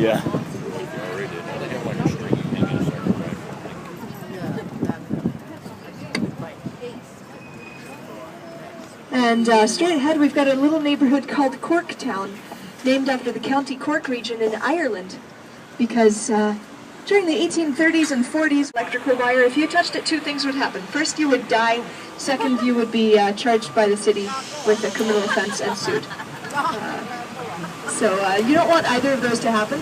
Yeah. And straight ahead, we've got a little neighborhood called Corktown, named after the County Cork region in Ireland, because during the 1830s and 40s, electrical wire, if you touched it, two things would happen. First, you would die. Second, you would be charged by the city with a criminal offense and sued. So you don't want either of those to happen.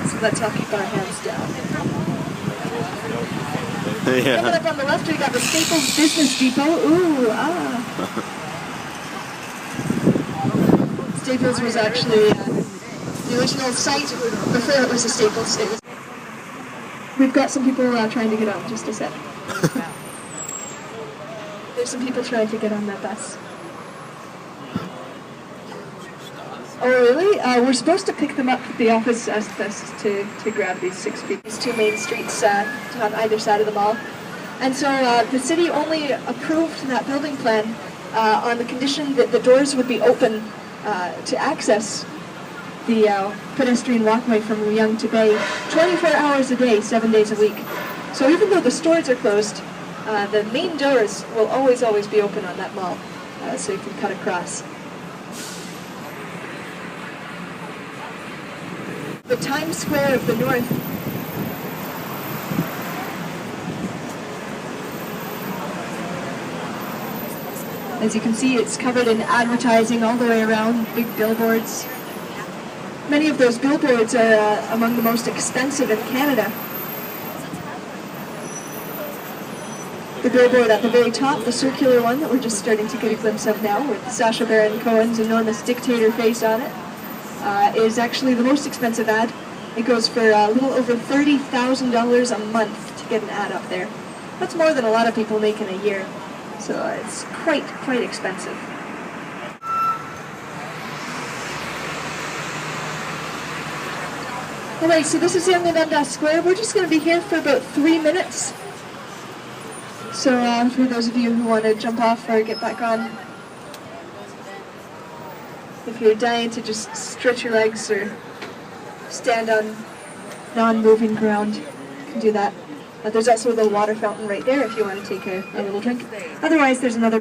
So let's all keep our hands down. Yeah. Coming up on the left, we got the Staples Business Depot. Ooh, Staples was actually the original site before it was a Staples. We've got some people trying to get on. Just a sec. There's some people trying to get on that bus. Oh, really? We're supposed to pick them up at the office as best to grab these 6 people. These two main streets on either side of the mall. And so the city only approved that building plan on the condition that the doors would be open to access the pedestrian walkway from Yonge to Bay 24 hours a day, 7 days a week. So even though the stores are closed, the main doors will always be open on that mall, so you can cut across. The Times Square of the North. As you can see, it's covered in advertising all the way around, big billboards. Many of those billboards are among the most expensive in Canada. The billboard at the very top, the circular one that we're just starting to get a glimpse of now, with Sacha Baron Cohen's enormous dictator face on it, is actually the most expensive ad. It goes for a little over $30,000 a month to get an ad up there. That's more than a lot of people make in a year, so it's quite expensive. Alright, so this is Yonge and Dundas Square. We're just going to be here for about 3 minutes. So for those of you who want to jump off or get back on, if you're dying to just stretch your legs or stand on non-moving ground, you can do that. There's also a little water fountain right there if you want to take a little drink. Otherwise, there's another...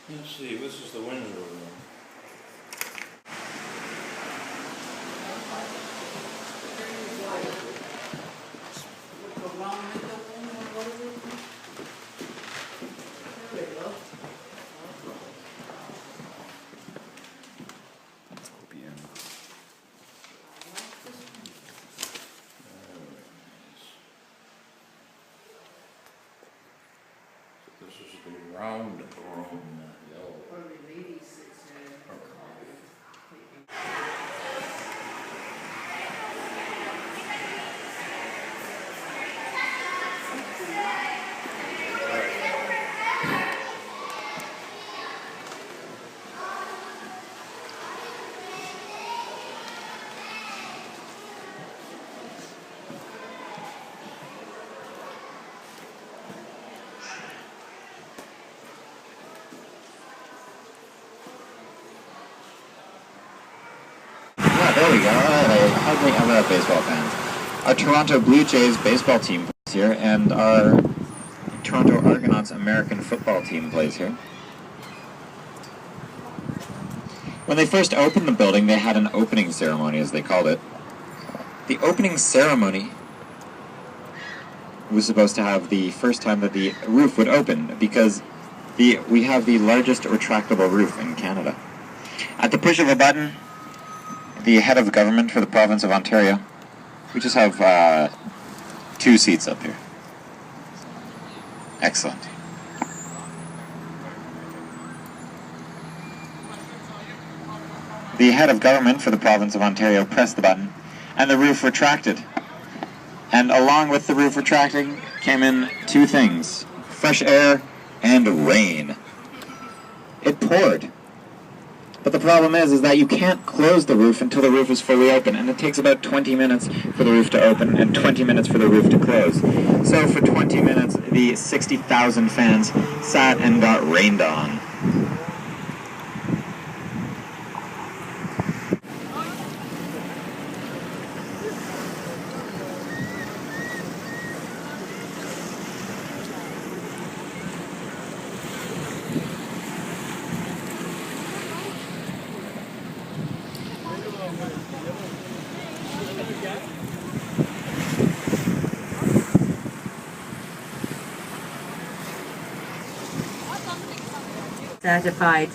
Let's see, this is the window room. the round room, yellow. There we go. Hardly ever have baseball fans. Our Toronto Blue Jays baseball team plays here, and our Toronto Argonauts American football team plays here. When they first opened the building, they had an opening ceremony, as they called it. The opening ceremony was supposed to have the first time that the roof would open, because we have the largest retractable roof in Canada. At the push of a button, the head of government for the province of Ontario. We just have 2 seats up here. Excellent. The head of government for the province of Ontario pressed the button, and the roof retracted. And along with the roof retracting came in 2 things: fresh air and rain. It poured. But the problem is that you can't close the roof until the roof is fully open, and it takes about 20 minutes for the roof to open and 20 minutes for the roof to close. So for 20 minutes, the 60,000 fans sat and got rained on. Certified.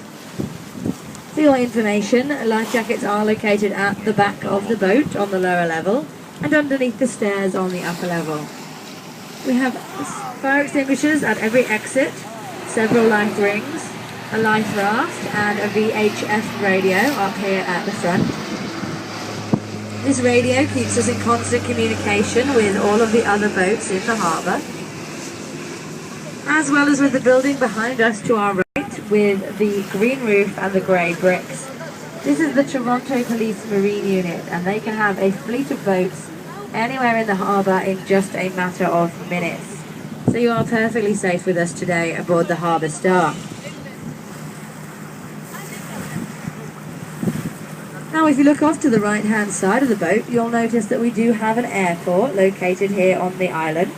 For your information, life jackets are located at the back of the boat on the lower level and underneath the stairs on the upper level. We have fire extinguishers at every exit, several life rings, a life raft and a VHF radio up here at the front. This radio keeps us in constant communication with all of the other boats in the harbour, as well as with the building behind us to our right with the green roof and the grey bricks. This is the Toronto Police Marine Unit, and they can have a fleet of boats anywhere in the harbour in just a matter of minutes. So you are perfectly safe with us today aboard the Harbour Star. Now if you look off to the right hand side of the boat, you'll notice that we do have an airport located here on the island.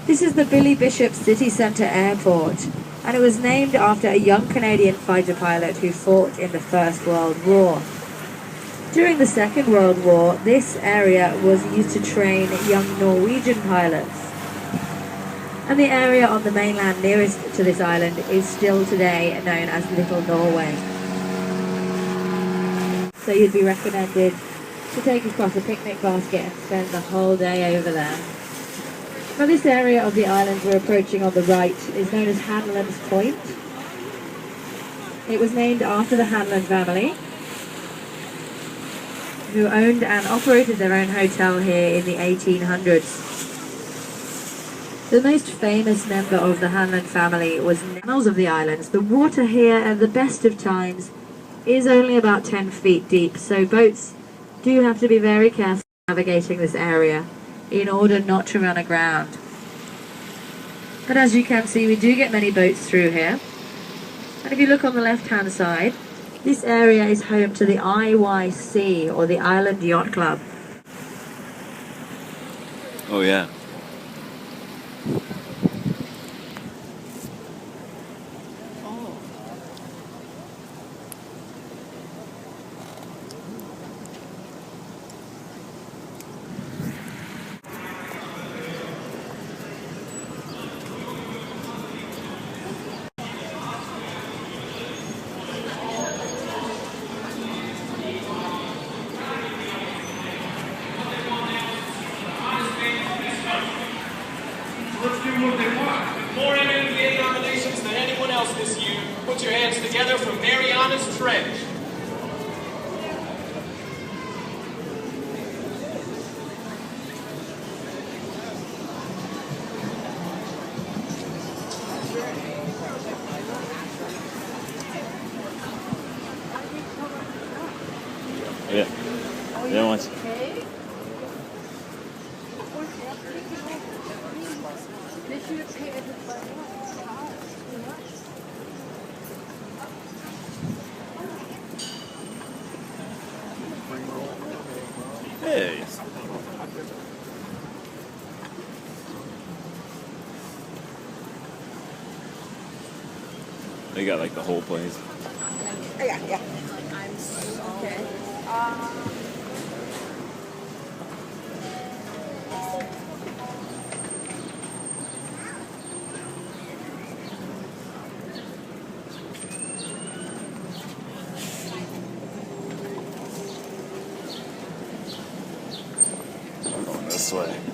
This is the Billy Bishop City Centre Airport, and it was named after a young Canadian fighter pilot who fought in the First World War. During the Second World War, this area was used to train young Norwegian pilots. And the area on the mainland nearest to this island is still today known as Little Norway. So you'd be recommended to take across a picnic basket and spend the whole day over there. Now this area of the island we're approaching on the right is known as Hanlan's Point. It was named after the Hanlan family, who owned and operated their own hotel here in the 1800s. The most famous member of the Hanlan family was Nels of the islands. The water here at the best of times is only about 10 feet deep, so boats do have to be very careful navigating this area in order not to run aground. But as you can see, we do get many boats through here. And if you look on the left hand side, this area is home to the IYC, or the Island Yacht Club. Oh yeah. Let's do this year, put your hands together for Mariana's Trench. Yeah. Yeah, once. Hey. They got like the whole place. Yeah, yeah. I'm going this way.